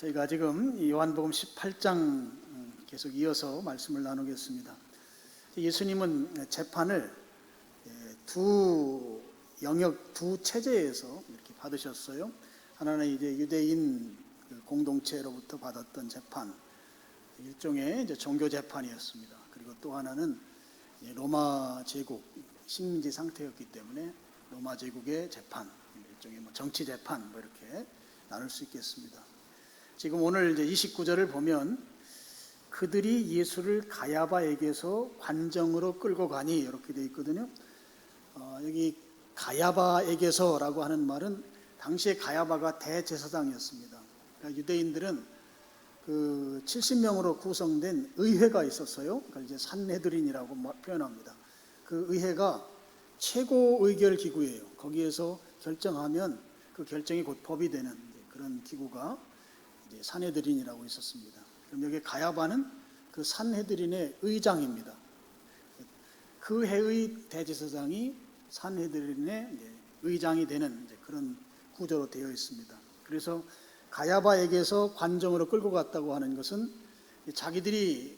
저희가 지금 요한복음 18장 계속 이어서 말씀을 나누겠습니다. 예수님은 재판을 두 영역, 두 체제에서 이렇게 받으셨어요. 하나는 이제 유대인 공동체로부터 받았던 재판, 일종의 이제 종교 재판이었습니다. 그리고 또 하나는 로마 제국 식민지 상태였기 때문에 로마 제국의 재판, 일종의 정치 재판 이렇게 나눌 수 있겠습니다. 지금 오늘 이제 29절을 보면 그들이 예수를 가야바에게서 관정으로 끌고 가니 이렇게 되어 있거든요. 여기 가야바에게서라고 하는 말은 당시에 가야바가 대제사장이었습니다. 그러니까 유대인들은 그 70명으로 구성된 의회가 있었어요. 그러니까 이제 산헤드린이라고 표현합니다. 그 의회가 최고 의결 기구예요. 거기에서 결정하면 그 결정이 곧 법이 되는 그런 기구가 이제 산헤드린이라고 있었습니다. 그럼 여기 가야바는 그 산헤드린의 의장입니다. 그 해의 대제사장이 산헤드린의 의장이 되는 그런 구조로 되어 있습니다. 그래서 가야바에게서 관정으로 끌고 갔다고 하는 것은 자기들이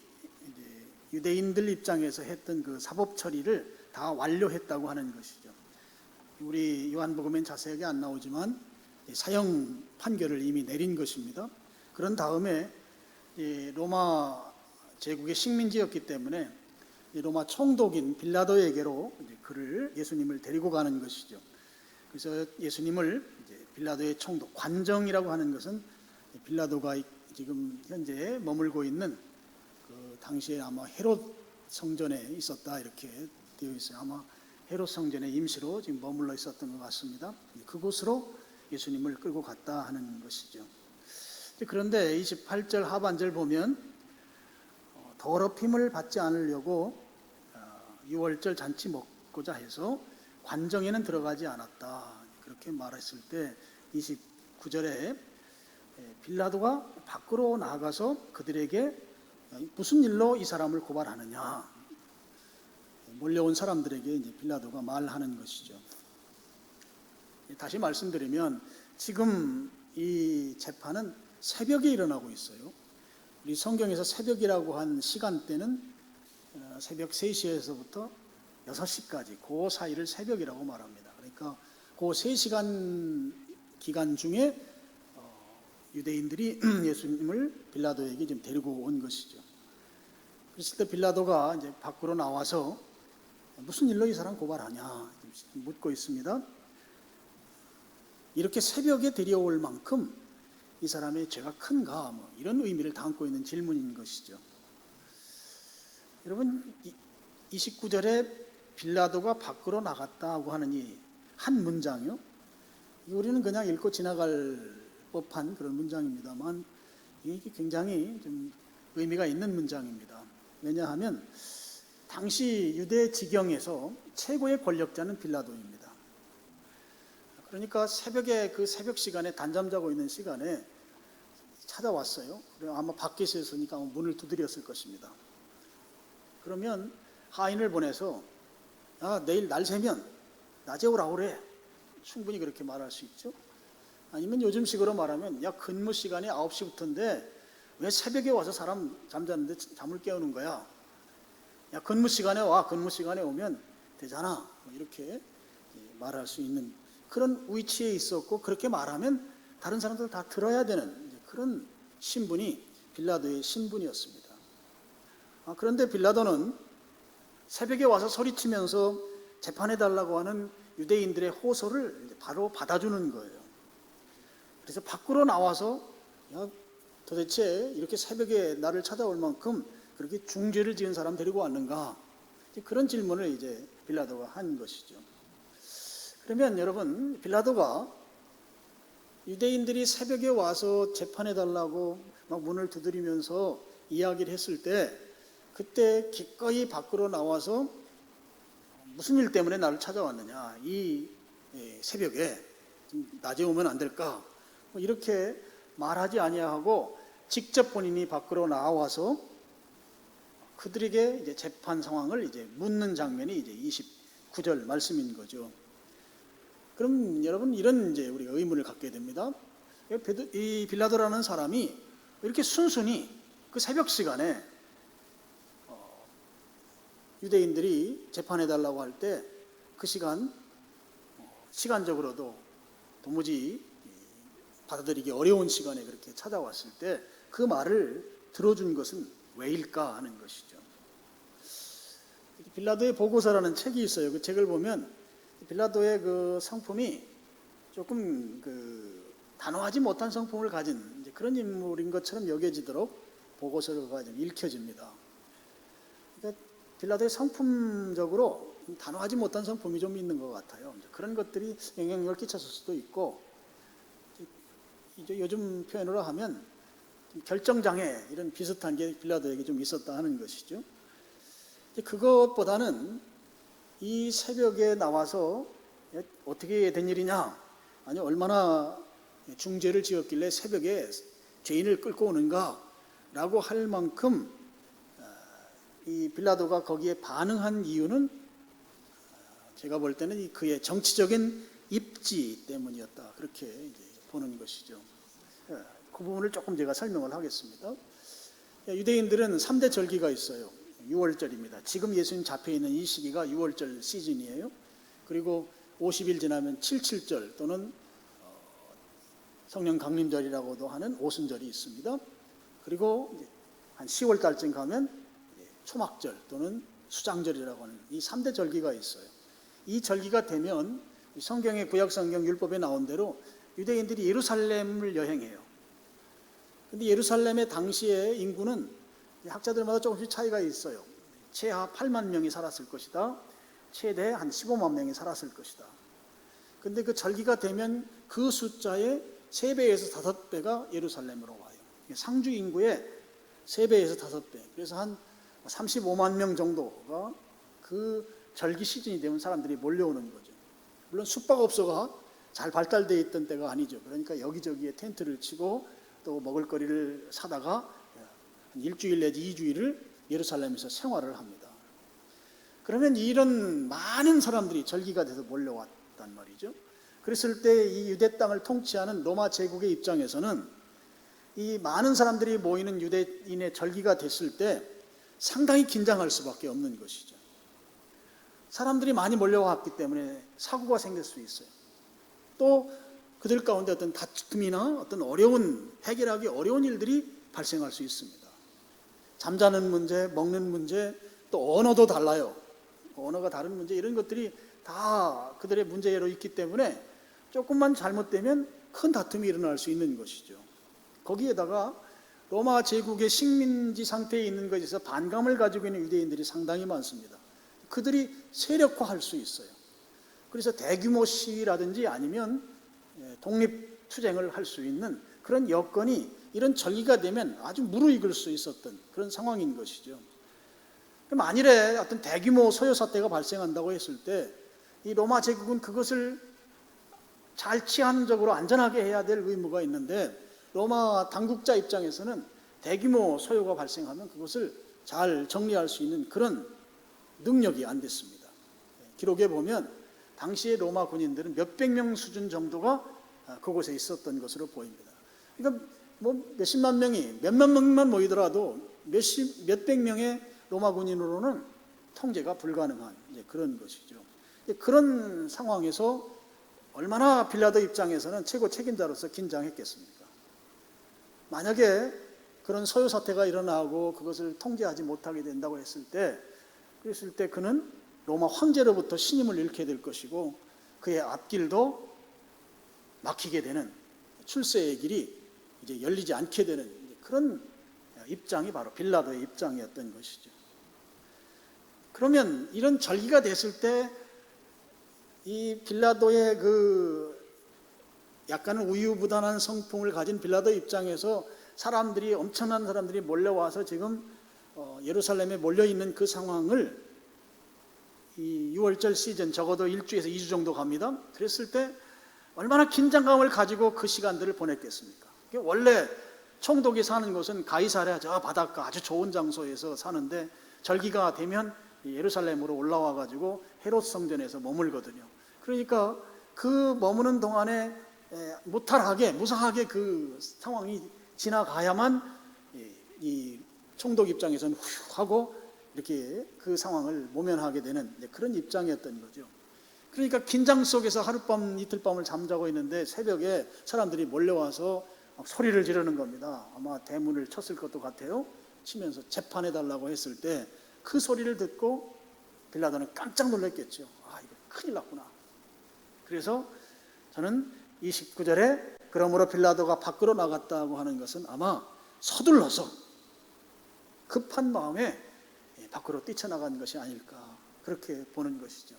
유대인들 입장에서 했던 그 사법 처리를 다 완료했다고 하는 것이죠. 우리 요한복음엔 자세하게 안 나오지만 사형 판결을 이미 내린 것입니다. 그런 다음에 로마 제국의 식민지였기 때문에 로마 총독인 빌라도에게로 그를 예수님을 데리고 가는 것이죠. 그래서 예수님을 빌라도의 총독, 관정이라고 하는 것은 빌라도가 지금 현재 머물고 있는 그 당시에 아마 헤롯 성전에 있었다 이렇게 되어 있어요. 아마 헤롯 성전에 임시로 지금 머물러 있었던 것 같습니다. 그곳으로 예수님을 끌고 갔다 하는 것이죠. 그런데 28절 하반절 보면 더럽힘을 받지 않으려고 유월절 잔치 먹고자 해서 관정에는 들어가지 않았다. 그렇게 말했을 때 29절에 빌라도가 밖으로 나가서 그들에게 무슨 일로 이 사람을 고발하느냐, 몰려온 사람들에게 이제 빌라도가 말하는 것이죠. 다시 말씀드리면 지금 이 재판은 새벽에 일어나고 있어요. 우리 성경에서 새벽이라고 한 시간대는 새벽 3시에서부터 6시까지 그 사이를 새벽이라고 말합니다. 그러니까 그 3시간 기간 중에 유대인들이 예수님을 빌라도에게 지금 데리고 온 것이죠. 그랬을 때 빌라도가 이제 밖으로 나와서 무슨 일로 이 사람 고발하냐 묻고 있습니다. 이렇게 새벽에 데려올 만큼 이 사람의 죄가 큰가, 이런 의미를 담고 있는 질문인 것이죠. 여러분, 29절에 빌라도가 밖으로 나갔다고 하는 이 한 문장이요, 우리는 그냥 읽고 지나갈 법한 그런 문장입니다만 이게 굉장히 좀 의미가 있는 문장입니다. 왜냐하면 당시 유대 지경에서 최고의 권력자는 빌라도입니다. 그러니까 새벽에 그 새벽 시간에 단잠 자고 있는 시간에 찾아왔어요. 아마 밖에 있었으니까 문을 두드렸을 것입니다. 그러면 하인을 보내서 내일 날 새면 낮에 오라고 그래. 충분히 그렇게 말할 수 있죠. 아니면 요즘식으로 말하면 근무 시간이 9시부터인데 왜 새벽에 와서 사람 잠자는데 잠을 깨우는 거야. 근무 시간에 와. 근무 시간에 오면 되잖아. 이렇게 말할 수 있는 그런 위치에 있었고, 그렇게 말하면 다른 사람들 다 들어야 되는 그런 신분이 빌라도의 신분이었습니다. 그런데 빌라도는 새벽에 와서 소리치면서 재판해달라고 하는 유대인들의 호소를 바로 받아주는 거예요. 그래서 밖으로 나와서 도대체 이렇게 새벽에 나를 찾아올 만큼 그렇게 중죄를 지은 사람 데리고 왔는가? 그런 질문을 이제 빌라도가 한 것이죠. 그러면 여러분, 빌라도가 유대인들이 새벽에 와서 재판해달라고 막 문을 두드리면서 이야기를 했을 때 그때 기꺼이 밖으로 나와서 무슨 일 때문에 나를 찾아왔느냐, 이 새벽에 낮에 오면 안 될까, 이렇게 말하지 아니하고 직접 본인이 밖으로 나와서 그들에게 이제 재판 상황을 이제 묻는 장면이 이제 29절 말씀인 거죠. 그럼 여러분, 이런 이제 우리가 의문을 갖게 됩니다. 이 빌라도라는 사람이 이렇게 순순히 그 새벽 시간에 유대인들이 재판해달라고 할 때 그 시간적으로도 도무지 받아들이기 어려운 시간에 그렇게 찾아왔을 때 그 말을 들어준 것은 왜일까 하는 것이죠. 빌라도의 보고서라는 책이 있어요. 그 책을 보면 빌라도의 그 성품이 조금 단호하지 못한 성품을 가진 그런 인물인 것처럼 여겨지도록 보고서가 좀 읽혀집니다. 그러니까 빌라도의 성품적으로 단호하지 못한 성품이 좀 있는 것 같아요. 그런 것들이 영향력을 끼쳤을 수도 있고, 이제 요즘 표현으로 하면 결정장애 이런 비슷한 게 빌라도에게 좀 있었다 하는 것이죠. 그것보다는 이 새벽에 나와서 어떻게 된 일이냐, 아니 얼마나 중죄를 지었길래 새벽에 죄인을 끌고 오는가라고 할 만큼 이 빌라도가 거기에 반응한 이유는 제가 볼 때는 그의 정치적인 입지 때문이었다, 그렇게 이제 보는 것이죠. 그 부분을 조금 제가 설명을 하겠습니다. 유대인들은 3대 절기가 있어요. 6월절입니다. 지금 예수님 잡혀있는 이 시기가 6월절 시즌이에요. 그리고 50일 지나면 77절 또는 성령 강림절이라고도 하는 오순절이 있습니다. 그리고 한 10월 달쯤 가면 초막절 또는 수장절이라고 하는 이 3대 절기가 있어요. 이 절기가 되면 성경의 구약성경 율법에 나온 대로 유대인들이 예루살렘을 여행해요. 근데 예루살렘의 당시의 인구는 학자들마다 조금씩 차이가 있어요. 최하 8만 명이 살았을 것이다. 최대 한 15만 명이 살았을 것이다. 근데 그 절기가 되면 그 숫자의 3배에서 5배가 예루살렘으로 와요. 상주 인구의 3배에서 5배. 그래서 한 35만 명 정도가 그 절기 시즌이 되면 사람들이 몰려오는 거죠. 물론 숙박업소가 잘 발달되어 있던 때가 아니죠. 그러니까 여기저기에 텐트를 치고 또 먹을거리를 사다가 일주일 내지 2주일을 예루살렘에서 생활을 합니다. 그러면 이런 많은 사람들이 절기가 돼서 몰려왔단 말이죠. 그랬을 때 이 유대 땅을 통치하는 로마 제국의 입장에서는 이 많은 사람들이 모이는 유대인의 절기가 됐을 때 상당히 긴장할 수밖에 없는 것이죠. 사람들이 많이 몰려왔기 때문에 사고가 생길 수 있어요. 또 그들 가운데 어떤 다툼이나 어떤 해결하기 어려운 일들이 발생할 수 있습니다. 잠자는 문제, 먹는 문제, 또 언어도 달라요. 언어가 다른 문제, 이런 것들이 다 그들의 문제로 있기 때문에 조금만 잘못되면 큰 다툼이 일어날 수 있는 것이죠. 거기에다가 로마 제국의 식민지 상태에 있는 것에서 반감을 가지고 있는 유대인들이 상당히 많습니다. 그들이 세력화할 수 있어요. 그래서 대규모 시위라든지 아니면 독립투쟁을 할 수 있는 그런 여건이 이런 절기가 되면 아주 무르익을 수 있었던 그런 상황인 것이죠. 만일에 어떤 대규모 소요 사태가 발생한다고 했을 때 이 로마 제국은 그것을 잘 치안적으로 안전하게 해야 될 의무가 있는데, 로마 당국자 입장에서는 대규모 소요가 발생하면 그것을 잘 정리할 수 있는 그런 능력이 안 됐습니다. 기록에 보면 당시의 로마 군인들은 몇백 명 수준 정도가 그곳에 있었던 것으로 보입니다. 그러니까 몇십만 명이, 몇만 명만 모이더라도 몇백 명의 로마 군인으로는 통제가 불가능한 그런 것이죠. 그런 상황에서 얼마나 빌라도 입장에서는 최고 책임자로서 긴장했겠습니까? 만약에 그런 소요 사태가 일어나고 그것을 통제하지 못하게 된다고 그랬을 때 그는 로마 황제로부터 신임을 잃게 될 것이고 그의 앞길도 막히게 되는, 출세의 길이 이제 열리지 않게 되는 그런 입장이 바로 빌라도의 입장이었던 것이죠. 그러면 이런 절기가 됐을 때 이 빌라도의 그 약간은 우유부단한 성품을 가진 빌라도 입장에서 엄청난 사람들이 몰려와서 지금 예루살렘에 몰려있는 그 상황을 이 6월절 시즌 적어도 1주에서 2주 정도 갑니다. 그랬을 때 얼마나 긴장감을 가지고 그 시간들을 보냈겠습니까? 원래 총독이 사는 곳은 가이사랴 저 바닷가 아주 좋은 장소에서 사는데 절기가 되면 예루살렘으로 올라와 가지고 헤롯 성전에서 머물거든요. 그러니까 그 머무는 동안에 무탈하게 무사하게 그 상황이 지나가야만 이 총독 입장에서는 후 하고 이렇게 그 상황을 모면하게 되는 그런 입장이었던 거죠. 그러니까 긴장 속에서 하룻밤 이틀밤을 잠자고 있는데 새벽에 사람들이 몰려와서 막 소리를 지르는 겁니다. 아마 대문을 쳤을 것도 같아요. 치면서 재판해달라고 했을 때 그 소리를 듣고 빌라도는 깜짝 놀랐겠죠. 아, 이거 큰일 났구나. 그래서 저는 29절에 그러므로 빌라도가 밖으로 나갔다고 하는 것은 아마 서둘러서 급한 마음에 밖으로 뛰쳐나간 것이 아닐까, 그렇게 보는 것이죠.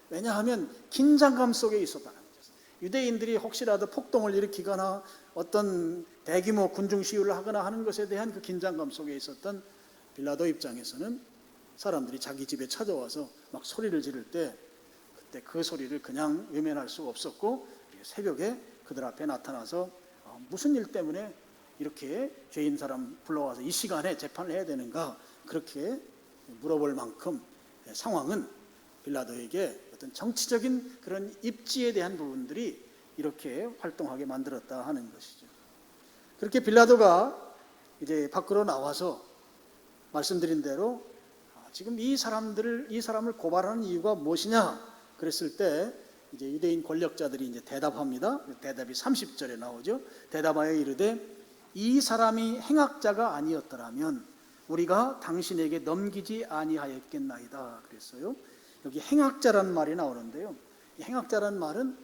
왜냐하면 긴장감 속에 있었다는 거죠. 유대인들이 혹시라도 폭동을 일으키거나 어떤 대규모 군중 시위를 하거나 하는 것에 대한 그 긴장감 속에 있었던 빌라도 입장에서는 사람들이 자기 집에 찾아와서 막 소리를 지를 때 그때 그 소리를 그냥 외면할 수가 없었고 새벽에 그들 앞에 나타나서 무슨 일 때문에 이렇게 죄인 사람 불러와서 이 시간에 재판을 해야 되는가, 그렇게 물어볼 만큼 상황은 빌라도에게 어떤 정치적인 그런 입지에 대한 부분들이 이렇게 활동하게 만들었다 하는 것이죠. 그렇게 빌라도가 이제 밖으로 나와서 말씀드린 대로 지금 이 사람을 고발하는 이유가 무엇이냐 그랬을 때 이제 유대인 권력자들이 이제 대답합니다. 대답이 30절에 나오죠. 대답하여 이르되 이 사람이 행악자가 아니었더라면 우리가 당신에게 넘기지 아니하였겠나이다 그랬어요. 여기 행악자라는 말이 나오는데요. 이 행악자라는 말은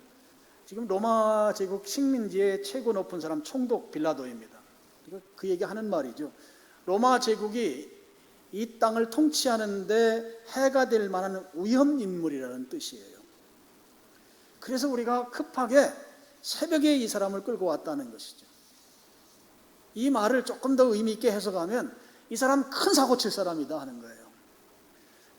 지금 로마 제국 식민지의 최고 높은 사람 총독 빌라도입니다. 그 얘기하는 말이죠. 로마 제국이 이 땅을 통치하는데 해가 될 만한 위험 인물이라는 뜻이에요. 그래서 우리가 급하게 새벽에 이 사람을 끌고 왔다는 것이죠. 이 말을 조금 더 의미 있게 해석하면 이 사람 큰 사고 칠 사람이다 하는 거예요.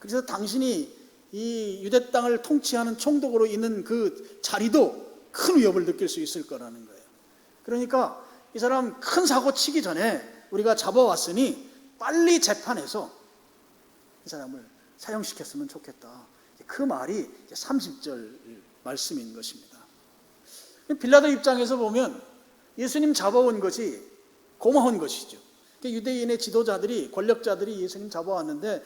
그래서 당신이 이 유대 땅을 통치하는 총독으로 있는 그 자리도 큰 위협을 느낄 수 있을 거라는 거예요. 그러니까 이 사람 큰 사고 치기 전에 우리가 잡아왔으니 빨리 재판해서 이 사람을 사형시켰으면 좋겠다. 그 말이 30절 말씀인 것입니다. 빌라도 입장에서 보면 예수님 잡아온 것이 고마운 것이죠. 유대인의 지도자들이, 권력자들이 예수님 잡아왔는데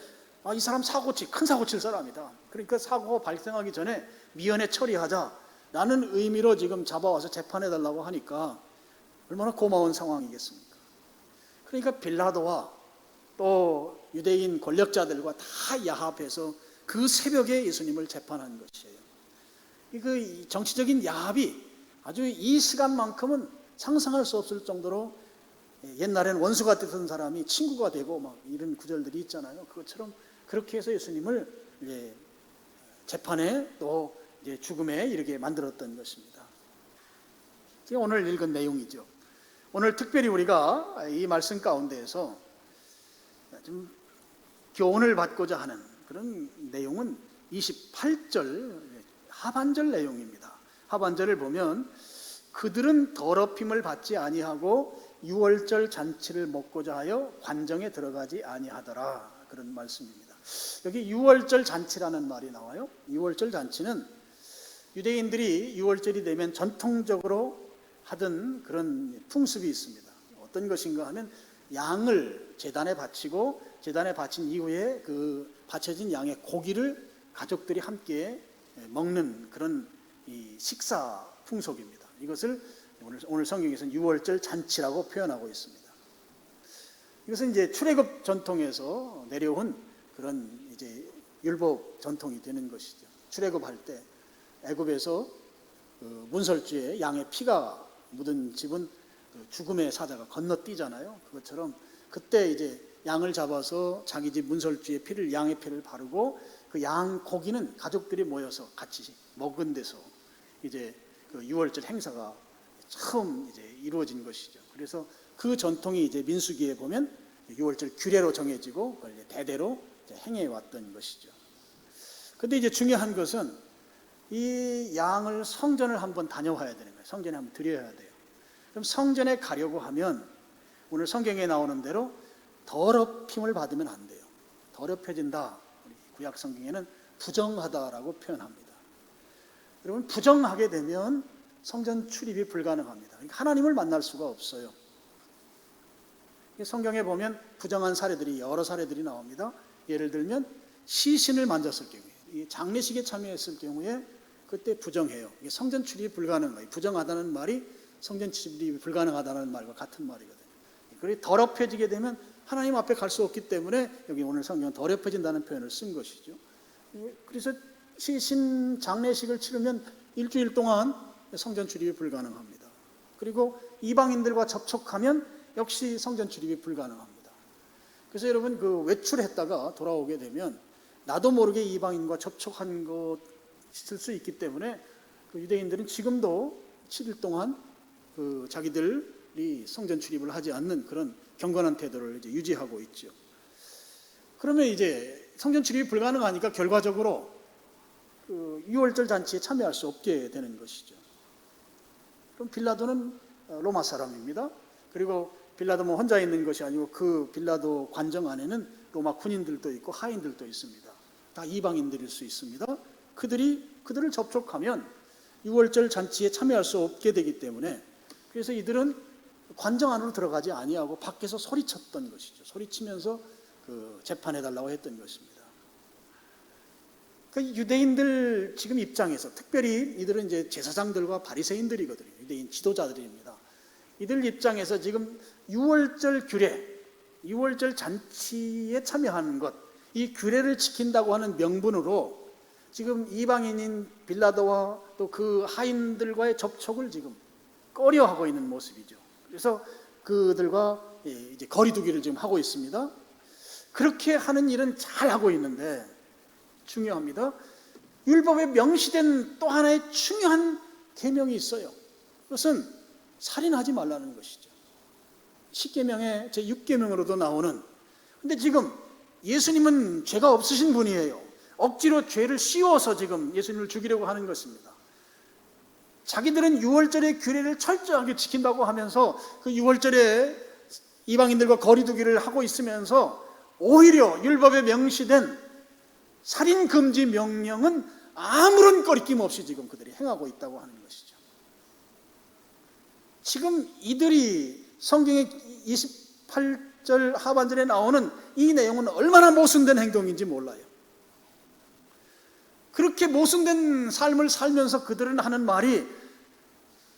이 사람 큰 사고 칠 사람이다. 그러니까 사고가 발생하기 전에 미연에 처리하자라는 의미로 지금 잡아와서 재판해달라고 하니까 얼마나 고마운 상황이겠습니까? 그러니까 빌라도와 또 유대인 권력자들과 다 야합해서 그 새벽에 예수님을 재판한 것이에요. 그 정치적인 야합이 아주 이 시간만큼은 상상할 수 없을 정도로 옛날엔 원수 같았던 사람이 친구가 되고 막 이런 구절들이 있잖아요. 그것처럼 그렇게 해서 예수님을 재판에 또 죽음에 이르게 만들었던 것입니다. 지금 오늘 읽은 내용이죠. 오늘 특별히 우리가 이 말씀 가운데에서 좀 교훈을 받고자 하는 그런 내용은 28절 하반절 내용입니다. 하반절을 보면 그들은 더럽힘을 받지 아니하고 유월절 잔치를 먹고자 하여 관정에 들어가지 아니하더라, 그런 말씀입니다. 여기 유월절 잔치라는 말이 나와요. 유월절 잔치는 유대인들이 유월절이 되면 전통적으로 하던 그런 풍습이 있습니다. 어떤 것인가 하면 양을 제단에 바치고 제단에 바친 이후에 그 바쳐진 양의 고기를 가족들이 함께 먹는 그런 이 식사 풍속입니다. 이것을 오늘 성경에서는 유월절 잔치라고 표현하고 있습니다. 이것은 이제 출애굽 전통에서 내려온 그런 이제 율법 전통이 되는 것이죠. 출애굽할 때 애굽에서 그 문설주에 양의 피가 묻은 집은 그 죽음의 사자가 건너뛰잖아요. 그것처럼 그때 이제 양을 잡아서 자기 집 문설주에 양의 피를 바르고 그 양 고기는 가족들이 모여서 같이 먹은 데서 이제 그 유월절 행사가 처음 이제 이루어진 것이죠. 그래서 그 전통이 이제 민수기에 보면 유월절 규례로 정해지고 그걸 이제 대대로 이제 행해 왔던 것이죠. 근데 이제 중요한 것은 이 양을 성전을 한번 다녀와야 되는 거예요. 성전에 한번 드려야 돼요. 그럼 성전에 가려고 하면 오늘 성경에 나오는 대로 더럽힘을 받으면 안 돼요. 더럽혀진다. 구약 성경에는 부정하다라고 표현합니다. 여러분, 부정하게 되면 성전 출입이 불가능합니다. 하나님을 만날 수가 없어요. 성경에 보면 부정한 사례들이 여러 사례들이 나옵니다. 예를 들면 시신을 만졌을 경우에, 장례식에 참여했을 경우에 그때 부정해요. 성전 출입이 불가능해요. 부정하다는 말이 성전 출입이 불가능하다는 말과 같은 말이거든요. 그리고 더럽혀지게 되면 하나님 앞에 갈 수 없기 때문에 여기 오늘 성경은 더럽혀진다는 표현을 쓴 것이죠. 그래서 시신 장례식을 치르면 일주일 동안 성전 출입이 불가능합니다. 그리고 이방인들과 접촉하면 역시 성전 출입이 불가능합니다. 그래서 여러분 그 외출했다가 돌아오게 되면 나도 모르게 이방인과 접촉한 것 있을 수 있기 때문에 그 유대인들은 지금도 7일 동안 그 자기들이 성전 출입을 하지 않는 그런 경건한 태도를 이제 유지하고 있죠. 그러면 이제 성전 출입이 불가능하니까 결과적으로 그 유월절 잔치에 참여할 수 없게 되는 것이죠. 그럼 빌라도는 로마 사람입니다. 그리고 빌라도만 혼자 있는 것이 아니고 그 빌라도 관정 안에는 로마 군인들도 있고 하인들도 있습니다. 다 이방인들일 수 있습니다. 그들을 접촉하면 유월절 잔치에 참여할 수 없게 되기 때문에 그래서 이들은 관정 안으로 들어가지 아니하고 밖에서 소리쳤던 것이죠. 소리치면서 그 재판해달라고 했던 것입니다. 그 유대인들 지금 입장에서 특별히 이들은 이제 제사장들과 바리새인들이거든요. 유대인 지도자들입니다. 이들 입장에서 지금 유월절 규례, 유월절 잔치에 참여하는 것, 이 규례를 지킨다고 하는 명분으로 지금 이방인인 빌라도와 또 그 하인들과의 접촉을 지금 꺼려하고 있는 모습이죠. 그래서 그들과 이제 거리두기를 지금 하고 있습니다. 그렇게 하는 일은 잘 하고 있는데 중요합니다. 율법에 명시된 또 하나의 중요한 계명이 있어요. 그것은 살인하지 말라는 것이죠. 10계명의 제6계명으로도 나오는. 근데 지금 예수님은 죄가 없으신 분이에요. 억지로 죄를 씌워서 지금 예수님을 죽이려고 하는 것입니다. 자기들은 유월절의 규례를 철저하게 지킨다고 하면서 그 유월절에 이방인들과 거리두기를 하고 있으면서 오히려 율법에 명시된 살인 금지 명령은 아무런 거리낌 없이 지금 그들이 행하고 있다고 하는 것이죠. 지금 이들이 성경의 28절 하반절에 나오는 이 내용은 얼마나 모순된 행동인지 몰라요. 그렇게 모순된 삶을 살면서 그들은 하는 말이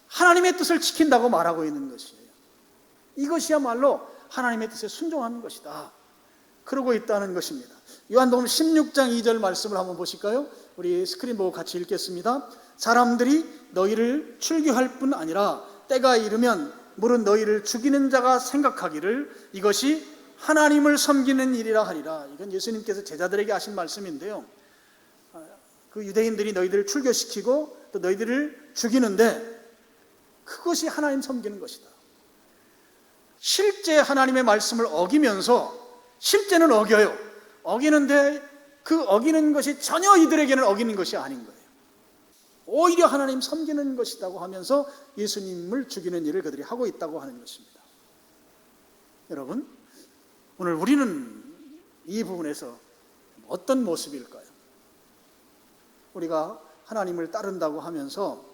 하나님의 뜻을 지킨다고 말하고 있는 것이에요. 이것이야말로 하나님의 뜻에 순종하는 것이다. 그러고 있다는 것입니다. 요한복음 16장 2절 말씀을 한번 보실까요? 우리 스크린 보고 같이 읽겠습니다. 사람들이 너희를 출교할 뿐 아니라 때가 이르면 물은 너희를 죽이는 자가 생각하기를 이것이 하나님을 섬기는 일이라 하리라. 이건 예수님께서 제자들에게 하신 말씀인데요. 그 유대인들이 너희들을 출교시키고 또 너희들을 죽이는데 그것이 하나님 섬기는 것이다. 실제 하나님의 말씀을 어기면서 실제는 어겨요. 어기는데 그 어기는 것이 전혀 이들에게는 어기는 것이 아닌 거예요. 오히려 하나님 섬기는 것이라고 하면서 예수님을 죽이는 일을 그들이 하고 있다고 하는 것입니다. 여러분, 오늘 우리는 이 부분에서 어떤 모습일까요? 우리가 하나님을 따른다고 하면서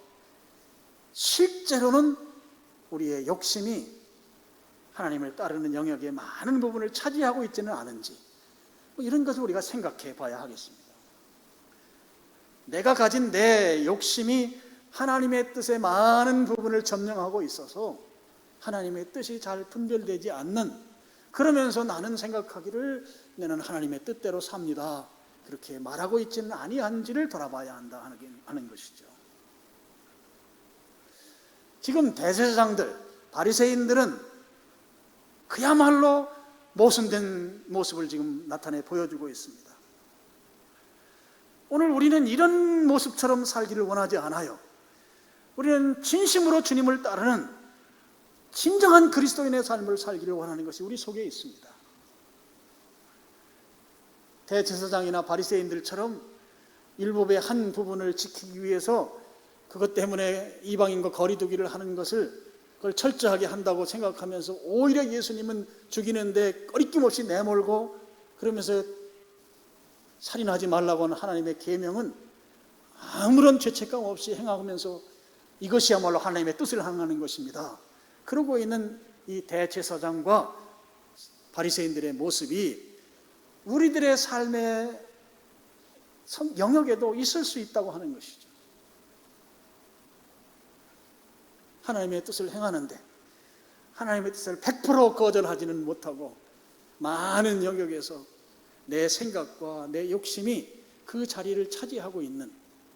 실제로는 우리의 욕심이 하나님을 따르는 영역의 많은 부분을 차지하고 있지는 않은지 이런 것을 우리가 생각해 봐야 하겠습니다. 내가 가진 내 욕심이 하나님의 뜻의 많은 부분을 점령하고 있어서 하나님의 뜻이 잘 분별되지 않는, 그러면서 나는 생각하기를 나는 하나님의 뜻대로 삽니다, 그렇게 말하고 있지는 아니한지를 돌아봐야 한다 하는 것이죠. 지금 대제사장들, 바리새인들은 그야말로 모순된 모습을 지금 나타내 보여주고 있습니다. 오늘 우리는 이런 모습처럼 살기를 원하지 않아요. 우리는 진심으로 주님을 따르는 진정한 그리스도인의 삶을 살기를 원하는 것이 우리 속에 있습니다. 대제사장이나 바리새인들처럼 율법의 한 부분을 지키기 위해서 그것 때문에 이방인과 거리두기를 하는 그걸 철저하게 한다고 생각하면서 오히려 예수님은 죽이는데 꺼리낌 없이 내몰고 그러면서 살인하지 말라고 하는 하나님의 계명은 아무런 죄책감 없이 행하면서 이것이야말로 하나님의 뜻을 행하는 것입니다. 그러고 있는 이 대제사장과 바리새인들의 모습이 우리들의 삶의 영역에도 있을 수 있다고 하는 것이죠. 하나님의 뜻을 행하는데 하나님의 뜻을 100% 거절하지는 못하고 많은 영역에서 내 생각과 내 욕심이 그 자리를 차지하고 있는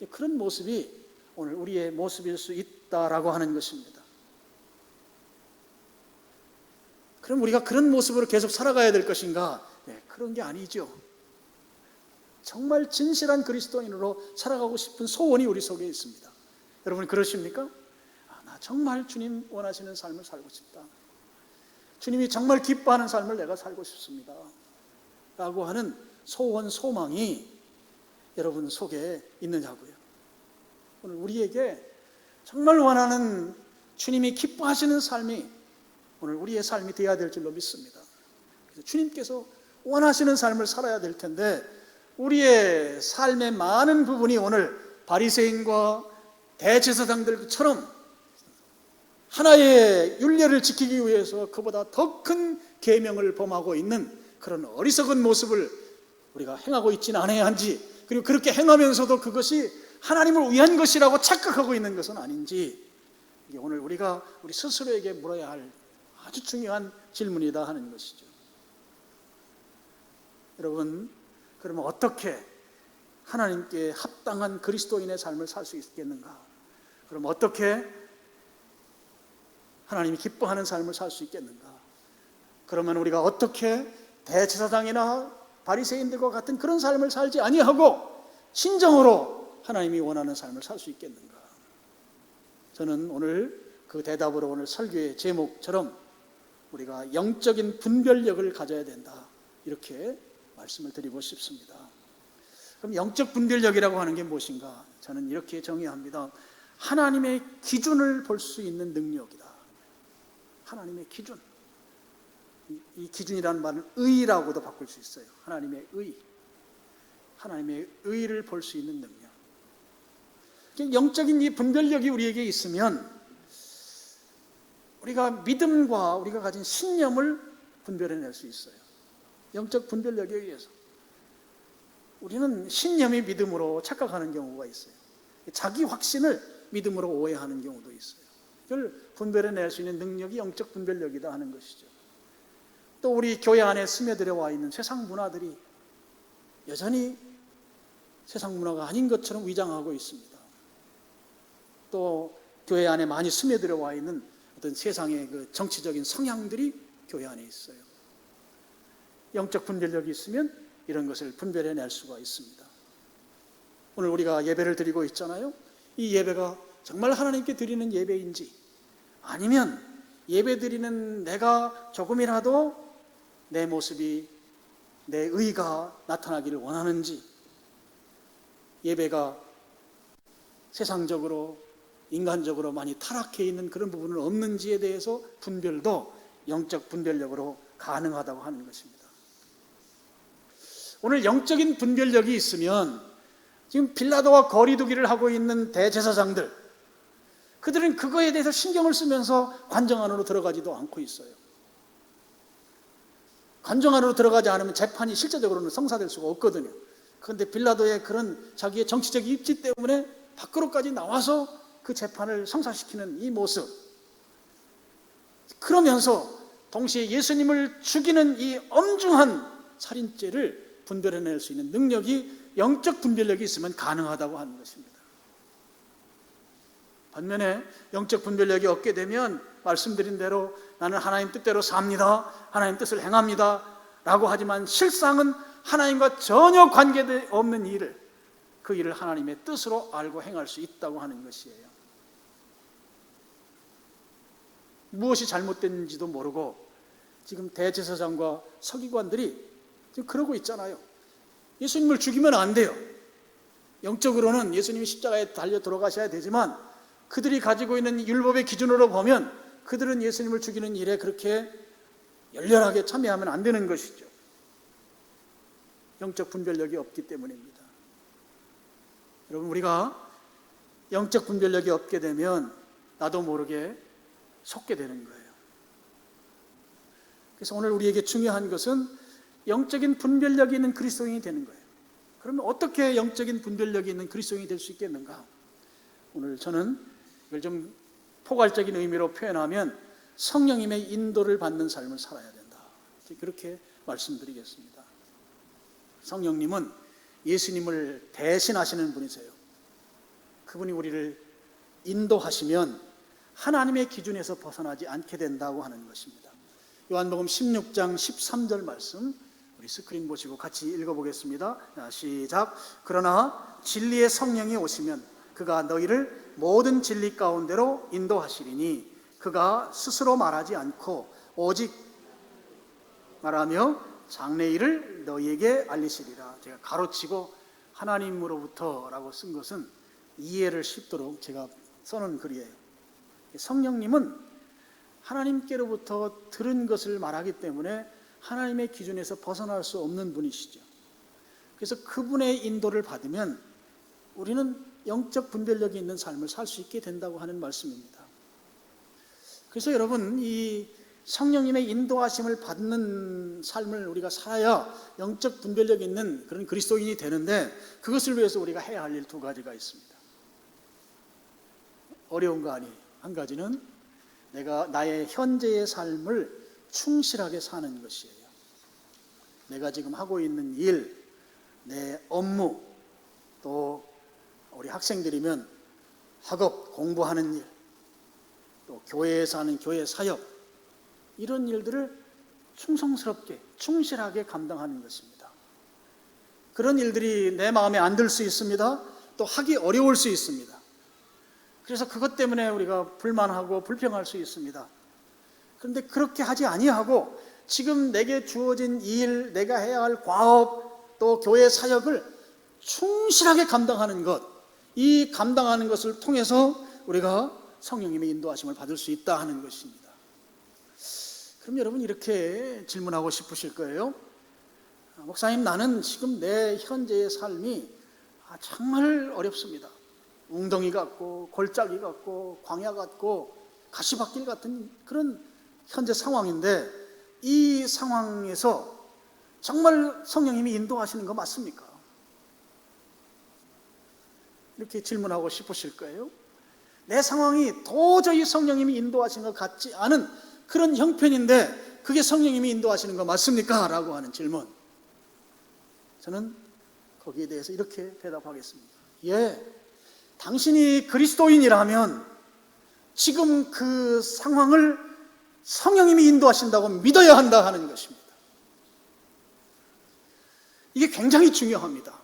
그런 모습이 오늘 우리의 모습일 수 있다라고 하는 것입니다. 그럼 우리가 그런 모습으로 계속 살아가야 될 것인가? 네, 그런 게 아니죠. 정말 진실한 그리스도인으로 살아가고 싶은 소원이 우리 속에 있습니다. 여러분 그러십니까? 나 정말 주님 원하시는 삶을 살고 싶다. 주님이 정말 기뻐하는 삶을 내가 살고 싶습니다. 라고 하는 소원, 소망이 여러분 속에 있느냐고요. 오늘 우리에게 정말 원하는 주님이 기뻐하시는 삶이 오늘 우리의 삶이 되어야 될 줄로 믿습니다. 그래서 주님께서 원하시는 삶을 살아야 될 텐데 우리의 삶의 많은 부분이 오늘 바리새인과 대제사장들처럼 하나의 율례를 지키기 위해서 그보다 더 큰 계명을 범하고 있는 그런 어리석은 모습을 우리가 행하고 있지는 않아야 한지, 그리고 그렇게 행하면서도 그것이 하나님을 위한 것이라고 착각하고 있는 것은 아닌지, 이게 오늘 우리가 우리 스스로에게 물어야 할 아주 중요한 질문이다 하는 것이죠. 여러분, 그러면 어떻게 하나님께 합당한 그리스도인의 삶을 살 수 있겠는가? 그럼 어떻게 하나님이 기뻐하는 삶을 살 수 있겠는가? 그러면 우리가 어떻게 대제사장이나 바리새인들과 같은 그런 삶을 살지 아니하고 진정으로 하나님이 원하는 삶을 살 수 있겠는가? 저는 오늘 그 대답으로 오늘 설교의 제목처럼 우리가 영적인 분별력을 가져야 된다, 이렇게 말씀을 드리고 싶습니다. 그럼 영적 분별력이라고 하는 게 무엇인가? 저는 이렇게 정의합니다. 하나님의 기준을 볼 수 있는 능력이다. 하나님의 기준. 이 기준이라는 말은 의라고도 바꿀 수 있어요. 하나님의 의. 하나님의 의를 볼 수 있는 능력. 영적인 이 분별력이 우리에게 있으면 우리가 믿음과 우리가 가진 신념을 분별해낼 수 있어요. 영적 분별력에 의해서 우리는 신념이 믿음으로 착각하는 경우가 있어요. 자기 확신을 믿음으로 오해하는 경우도 있어요. 이걸 분별해낼 수 있는 능력이 영적 분별력이다 하는 것이죠. 또 우리 교회 안에 스며들어 와 있는 세상 문화들이 여전히 세상 문화가 아닌 것처럼 위장하고 있습니다. 또 교회 안에 많이 스며들어 와 있는 어떤 세상의 그 정치적인 성향들이 교회 안에 있어요. 영적 분별력이 있으면 이런 것을 분별해낼 수가 있습니다. 오늘 우리가 예배를 드리고 있잖아요. 이 예배가 정말 하나님께 드리는 예배인지, 아니면 예배 드리는 내가 조금이라도 내 모습이, 내 의가 나타나기를 원하는지, 예배가 세상적으로 인간적으로 많이 타락해 있는 그런 부분은 없는지에 대해서 분별도 영적 분별력으로 가능하다고 하는 것입니다. 오늘 영적인 분별력이 있으면 지금 빌라도와 거리두기를 하고 있는 대제사장들, 그들은 그거에 대해서 신경을 쓰면서 관정 안으로 들어가지도 않고 있어요. 관정 안으로 들어가지 않으면 재판이 실제적으로는 성사될 수가 없거든요. 그런데 빌라도의 그런 자기의 정치적 입지 때문에 밖으로까지 나와서 그 재판을 성사시키는 이 모습, 그러면서 동시에 예수님을 죽이는 이 엄중한 살인죄를 분별해낼 수 있는 능력이, 영적 분별력이 있으면 가능하다고 하는 것입니다. 반면에 영적 분별력이 없게 되면 말씀드린 대로 나는 하나님 뜻대로 삽니다, 하나님 뜻을 행합니다 라고 하지만 실상은 하나님과 전혀 관계없는 일을, 그 일을 하나님의 뜻으로 알고 행할 수 있다고 하는 것이에요. 무엇이 잘못됐는지도 모르고 지금 대제사장과 서기관들이 지금 그러고 있잖아요. 예수님을 죽이면 안 돼요. 영적으로는 예수님이 십자가에 달려 돌아가셔야 되지만 그들이 가지고 있는 율법의 기준으로 보면 그들은 예수님을 죽이는 일에 그렇게 열렬하게 참여하면 안 되는 것이죠. 영적 분별력이 없기 때문입니다. 여러분, 우리가 영적 분별력이 없게 되면 나도 모르게 속게 되는 거예요. 그래서 오늘 우리에게 중요한 것은 영적인 분별력이 있는 그리스도인이 되는 거예요. 그러면 어떻게 영적인 분별력이 있는 그리스도인이 될 수 있겠는가? 오늘 저는 이걸 좀 포괄적인 의미로 표현하면 성령님의 인도를 받는 삶을 살아야 된다. 그렇게 말씀드리겠습니다. 성령님은 예수님을 대신하시는 분이세요. 그분이 우리를 인도하시면 하나님의 기준에서 벗어나지 않게 된다고 하는 것입니다. 요한복음 16장 13절 말씀 우리 스크린 보시고 같이 읽어보겠습니다. 시작. 그러나 진리의 성령이 오시면 그가 너희를 모든 진리 가운데로 인도하시리니 그가 스스로 말하지 않고 오직 말하며 장래일을 너희에게 알리시리라. 제가 가로치고 하나님으로부터라고 쓴 것은 이해를 쉽도록 제가 써놓은 글이에요. 성령님은 하나님께로부터 들은 것을 말하기 때문에 하나님의 기준에서 벗어날 수 없는 분이시죠. 그래서 그분의 인도를 받으면 우리는 영적 분별력이 있는 삶을 살 수 있게 된다고 하는 말씀입니다. 그래서 여러분, 이 성령님의 인도하심을 받는 삶을 우리가 살아야 영적 분별력이 있는 그런 그리스도인이 되는데, 그것을 위해서 우리가 해야 할 일 두 가지가 있습니다. 어려운 거 아니에요. 한 가지는 내가 나의 현재의 삶을 충실하게 사는 것이에요. 내가 지금 하고 있는 일, 내 업무, 또 우리 학생들이면 학업, 공부하는 일, 또 교회에서 하는 교회 사역, 이런 일들을 충성스럽게, 충실하게 감당하는 것입니다. 그런 일들이 내 마음에 안 들 수 있습니다. 또 하기 어려울 수 있습니다. 그래서 그것 때문에 우리가 불만하고 불평할 수 있습니다. 그런데 그렇게 하지 아니하고 지금 내게 주어진 일, 내가 해야 할 과업, 또 교회 사역을 충실하게 감당하는 것, 이 감당하는 것을 통해서 우리가 성령님의 인도하심을 받을 수 있다 하는 것입니다. 그럼 여러분 이렇게 질문하고 싶으실 거예요. 목사님, 나는 지금 내 현재의 삶이 정말 어렵습니다. 웅덩이 같고 골짜기 같고 광야 같고 가시밭길 같은 그런 현재 상황인데, 이 상황에서 정말 성령님이 인도하시는 거 맞습니까? 이렇게 질문하고 싶으실 거예요. 내 상황이 도저히 성령님이 인도하시는 것 같지 않은 그런 형편인데 그게 성령님이 인도하시는 거 맞습니까? 라고 하는 질문, 저는 거기에 대해서 이렇게 대답하겠습니다. 예, 당신이 그리스도인이라면 지금 그 상황을 성령님이 인도하신다고 믿어야 한다 하는 것입니다. 이게 굉장히 중요합니다.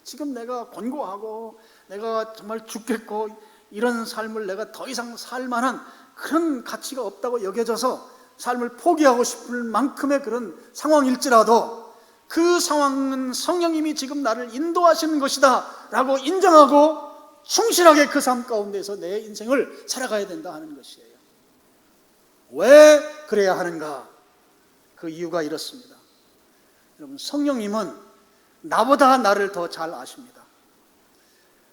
지금 내가 권고하고 내가 정말 죽겠고 이런 삶을 내가 더 이상 살 만한 그런 가치가 없다고 여겨져서 삶을 포기하고 싶을 만큼의 그런 상황일지라도 그 상황은 성령님이 지금 나를 인도하시는 것이다 라고 인정하고 충실하게 그 삶 가운데서 내 인생을 살아가야 된다 하는 것이에요. 왜 그래야 하는가? 그 이유가 이렇습니다. 여러분, 성령님은 나보다 나를 더 잘 아십니다.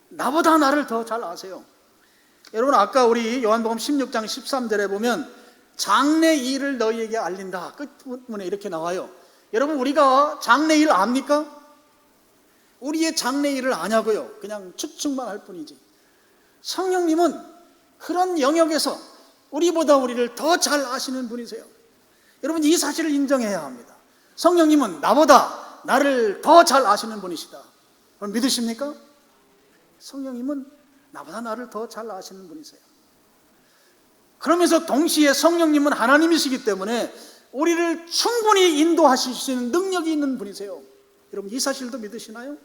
나보다 나를 더 잘 아세요. 여러분, 아까 우리 요한복음 16장 13절에 보면 장래일을 너희에게 알린다, 끝부분에 이렇게 나와요. 여러분, 우리가 장래일 압니까? 우리의 장래일을 아냐고요? 그냥 추측만 할 뿐이지. 성령님은 그런 영역에서 우리보다 우리를 더 잘 아시는 분이세요. 여러분, 이 사실을 인정해야 합니다. 성령님은 나보다 나를 더 잘 아시는 분이시다. 그럼 믿으십니까? 성령님은 나보다 나를 더 잘 아시는 분이세요. 그러면서 동시에 성령님은 하나님이시기 때문에 우리를 충분히 인도하실 수 있는 능력이 있는 분이세요. 여러분, 이 사실도 믿으시나요?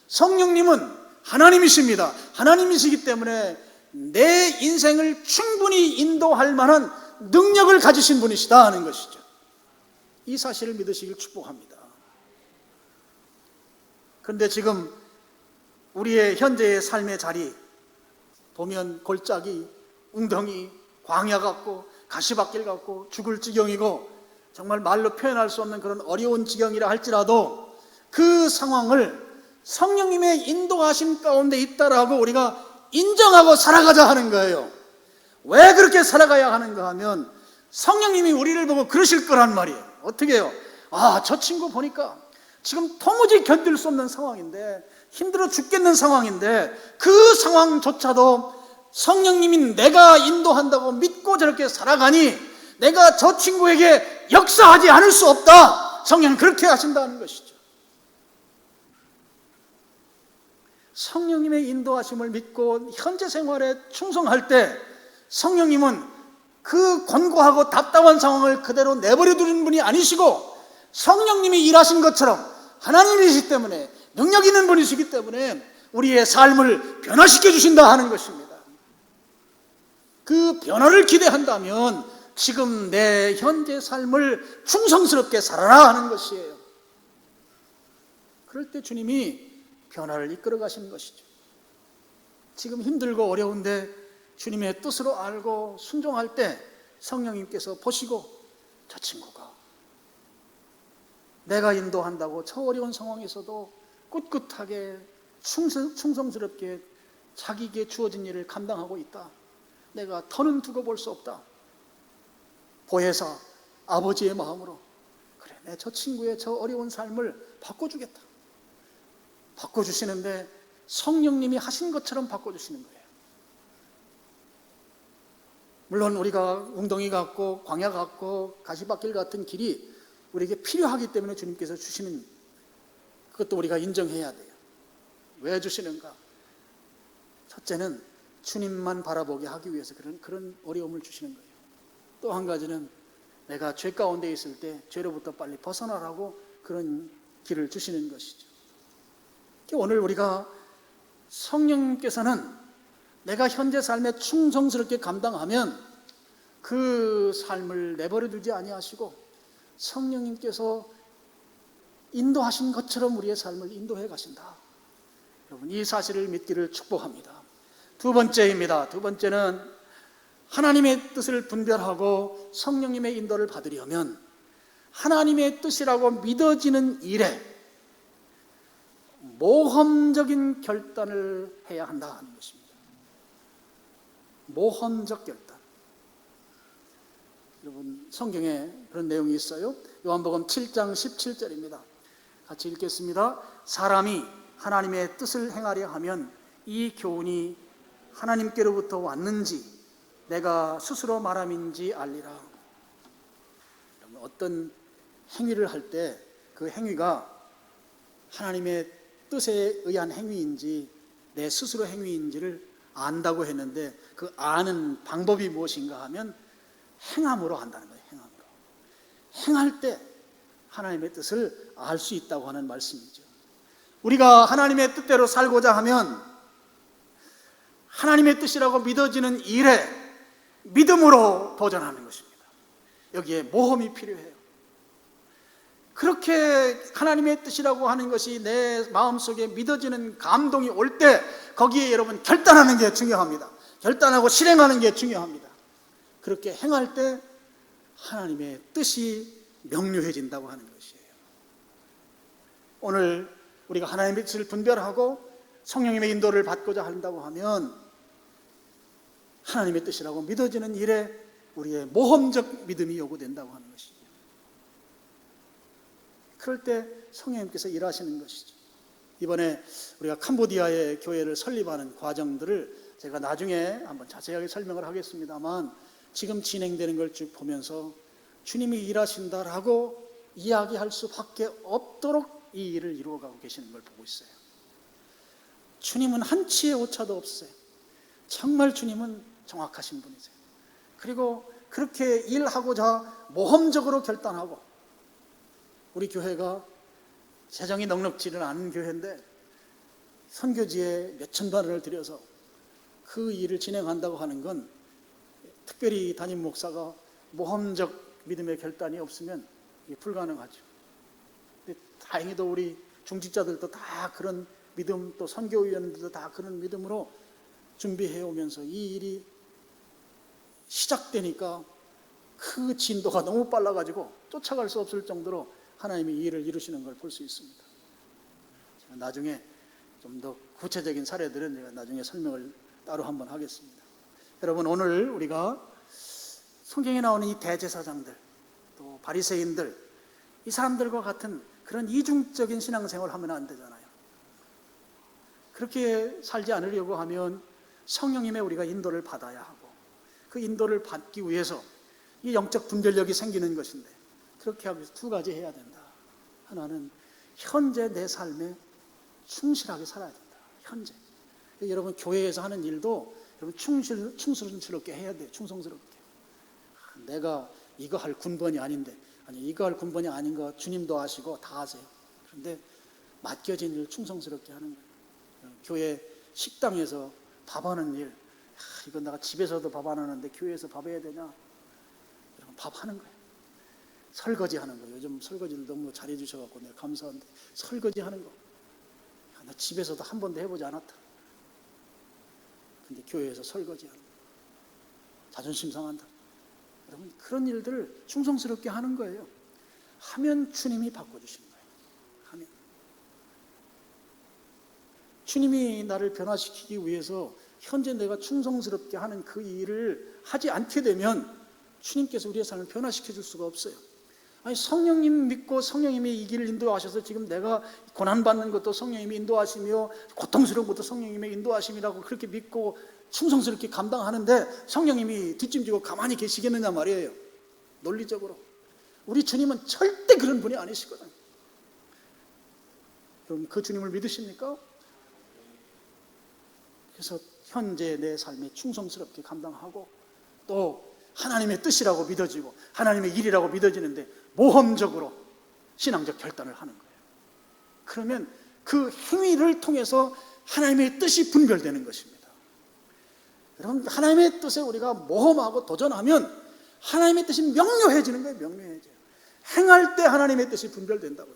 성령님은 하나님이십니다. 하나님이시기 때문에 내 인생을 충분히 인도할 만한 능력을 가지신 분이시다 하는 것이죠. 이 사실을 믿으시길 축복합니다. 그런데 지금 우리의 현재의 삶의 자리 보면 골짜기, 웅덩이, 광야 같고 가시밭길 같고 죽을 지경이고 정말 말로 표현할 수 없는 그런 어려운 지경이라 할지라도 그 상황을 성령님의 인도하심 가운데 있다라고 우리가 인정하고 살아가자 하는 거예요. 왜 그렇게 살아가야 하는가 하면 성령님이 우리를 보고 그러실 거란 말이에요. 어떻게 해요? 저 친구 보니까 지금 도무지 견딜 수 없는 상황인데, 힘들어 죽겠는 상황인데, 그 상황조차도 성령님이 내가 인도한다고 믿고 저렇게 살아가니 내가 저 친구에게 역사하지 않을 수 없다. 성령은 그렇게 하신다는 것이죠. 성령님의 인도하심을 믿고 현재 생활에 충성할 때 성령님은 그 권고하고 답답한 상황을 그대로 내버려 두는 분이 아니시고, 성령님이 일하신 것처럼 하나님이시기 때문에, 능력 있는 분이시기 때문에 우리의 삶을 변화시켜 주신다 하는 것입니다. 그 변화를 기대한다면 지금 내 현재 삶을 충성스럽게 살아라 하는 것이에요. 그럴 때 주님이 변화를 이끌어 가시는 것이죠. 지금 힘들고 어려운데 주님의 뜻으로 알고 순종할 때 성령님께서 보시고, 저 친구가 내가 인도한다고 저 어려운 상황에서도 꿋꿋하게 충성스럽게 자기에게 주어진 일을 감당하고 있다. 내가 더는 두고 볼 수 없다. 보혜사 아버지의 마음으로, 그래, 내 저 친구의 저 어려운 삶을 바꿔주겠다. 바꿔주시는데 성령님이 하신 것처럼 바꿔주시는 거예요. 물론 우리가 웅덩이 같고 광야 같고 가시밭길 같은 길이 우리에게 필요하기 때문에 주님께서 주시는, 그것도 우리가 인정해야 돼요. 왜 주시는가? 첫째는 주님만 바라보게 하기 위해서 그런 어려움을 주시는 거예요. 또 한 가지는 내가 죄 가운데 있을 때 죄로부터 빨리 벗어나라고 그런 길을 주시는 것이죠. 오늘 우리가 성령님께서는 내가 현재 삶에 충성스럽게 감당하면 그 삶을 내버려 두지 아니하시고 성령님께서 인도하신 것처럼 우리의 삶을 인도해 가신다. 여러분, 이 사실을 믿기를 축복합니다. 두 번째입니다. 두 번째는 하나님의 뜻을 분별하고 성령님의 인도를 받으려면 하나님의 뜻이라고 믿어지는 일에 모험적인 결단을 해야 한다 하는 것입니다. 모험적 결단. 여러분, 성경에 그런 내용이 있어요. 요한복음 7장 17절입니다. 같이 읽겠습니다. 사람이 하나님의 뜻을 행하려 하면 이 교훈이 하나님께로부터 왔는지 내가 스스로 말함인지 알리라. 어떤 행위를 할 때 그 행위가 하나님의 뜻에 의한 행위인지 내 스스로 행위인지를 안다고 했는데, 그 아는 방법이 무엇인가 하면 행함으로 안다는 거예요. 행함으로. 행할 때 하나님의 뜻을 알 수 있다고 하는 말씀이죠. 우리가 하나님의 뜻대로 살고자 하면 하나님의 뜻이라고 믿어지는 일에 믿음으로 도전하는 것입니다. 여기에 모험이 필요해요. 그렇게 하나님의 뜻이라고 하는 것이 내 마음속에 믿어지는 감동이 올 때 거기에 여러분 결단하는 게 중요합니다. 결단하고 실행하는 게 중요합니다. 그렇게 행할 때 하나님의 뜻이 명료해진다고 하는 것이에요. 오늘 우리가 하나님의 뜻을 분별하고 성령님의 인도를 받고자 한다고 하면 하나님의 뜻이라고 믿어지는 일에 우리의 모험적 믿음이 요구된다고 하는 것이죠. 그럴 때 성령님께서 일하시는 것이죠. 이번에 우리가 캄보디아의 교회를 설립하는 과정들을 제가 나중에 한번 자세하게 설명을 하겠습니다만, 지금 진행되는 걸 쭉 보면서 주님이 일하신다라고 이야기할 수밖에 없도록 이 일을 이루어가고 계시는 걸 보고 있어요. 주님은 한치의 오차도 없어요. 정말 주님은 정확하신 분이세요. 그리고 그렇게 일하고자 모험적으로 결단하고, 우리 교회가 재정이 넉넉지는 않은 교회인데 선교지에 몇천만 원을 들여서 그 일을 진행한다고 하는 건 특별히 담임 목사가 모험적 믿음의 결단이 없으면 이게 불가능하죠. 근데 다행히도 우리 중직자들도 다 그런 믿음, 또 선교위원들도 다 그런 믿음으로 준비해 오면서 이 일이 시작되니까 그 진도가 너무 빨라가지고 쫓아갈 수 없을 정도로 하나님이 이 일을 이루시는 걸 볼 수 있습니다. 나중에 좀 더 구체적인 사례들은 제가 나중에 설명을 따로 한번 하겠습니다. 여러분, 오늘 우리가 성경에 나오는 이 대제사장들, 또 바리새인들, 이 사람들과 같은 그런 이중적인 신앙생활을 하면 안 되잖아요. 그렇게 살지 않으려고 하면 성령님의 우리가 인도를 받아야 하고, 그 인도를 받기 위해서 이 영적 분별력이 생기는 것인데, 그렇게 하기 위해서 두 가지 해야 된다. 하나는 현재 내 삶에 충실하게 살아야 된다. 현재. 여러분, 교회에서 하는 일도 여러분 충성스럽게 해야 돼요. 충성스럽게. 내가 이거 할 군번이 아닌데, 아니 이거 할 군번이 아닌 거 주님도 아시고 다 아세요. 그런데 맡겨진 일 충성스럽게 하는 거예요. 교회 식당에서 밥하는 일, 이건 내가 집에서도 밥 안 하는데 교회에서 밥 해야 되냐? 여러분, 밥 하는 거예요. 설거지 하는 거예요. 요즘 설거지를 너무 잘해 주셔갖고 내가 감사한데, 설거지 하는 거. 나 집에서도 한 번도 해보지 않았다. 근데 교회에서 설거지 하는 거. 자존심 상한다. 여러분, 그런 일들을 충성스럽게 하는 거예요. 하면 주님이 바꿔주시는 거예요. 하면. 주님이 나를 변화시키기 위해서 현재 내가 충성스럽게 하는 그 일을 하지 않게 되면 주님께서 우리의 삶을 변화시켜 줄 수가 없어요. 아니, 성령님 믿고 성령님이 이 길을 인도하셔서 지금 내가 고난받는 것도 성령님이 인도하시며 고통스러운 것도 성령님의 인도하심이라고 그렇게 믿고 충성스럽게 감당하는데 성령님이 뒷짐지고 가만히 계시겠느냐 말이에요. 논리적으로. 우리 주님은 절대 그런 분이 아니시거든요. 그럼 그 주님을 믿으십니까? 그래서 현재 내 삶에 충성스럽게 감당하고, 또 하나님의 뜻이라고 믿어지고 하나님의 일이라고 믿어지는데 모험적으로 신앙적 결단을 하는 거예요. 그러면 그 행위를 통해서 하나님의 뜻이 분별되는 것입니다. 여러분, 하나님의 뜻에 우리가 모험하고 도전하면 하나님의 뜻이 명료해지는 거예요. 명료해져요. 행할 때 하나님의 뜻이 분별된다고요.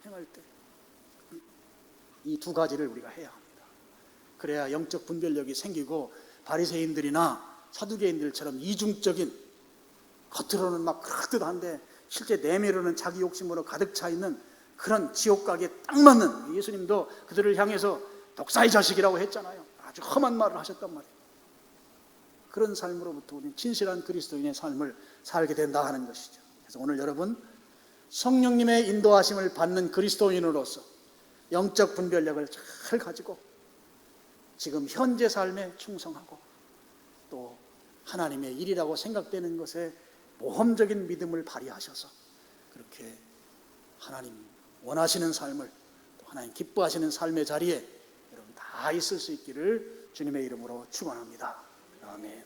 행할 때. 이 두 가지를 우리가 해야 합니다. 그래야 영적 분별력이 생기고 바리새인들이나 사두개인들처럼 이중적인, 겉으로는 막 그럴듯한데 실제 내면으로는 자기 욕심으로 가득 차 있는 그런 지옥 가기에 딱 맞는, 예수님도 그들을 향해서 독사의 자식이라고 했잖아요. 아주 험한 말을 하셨단 말이에요. 그런 삶으로부터 우리는 진실한 그리스도인의 삶을 살게 된다 하는 것이죠. 그래서 오늘 여러분, 성령님의 인도하심을 받는 그리스도인으로서 영적 분별력을 잘 가지고 지금 현재 삶에 충성하고, 또 하나님의 일이라고 생각되는 것에 모험적인 믿음을 발휘하셔서 그렇게 하나님 원하시는 삶을, 또 하나님 기뻐하시는 삶의 자리에 여러분 다 있을 수 있기를 주님의 이름으로 축원합니다. 아멘.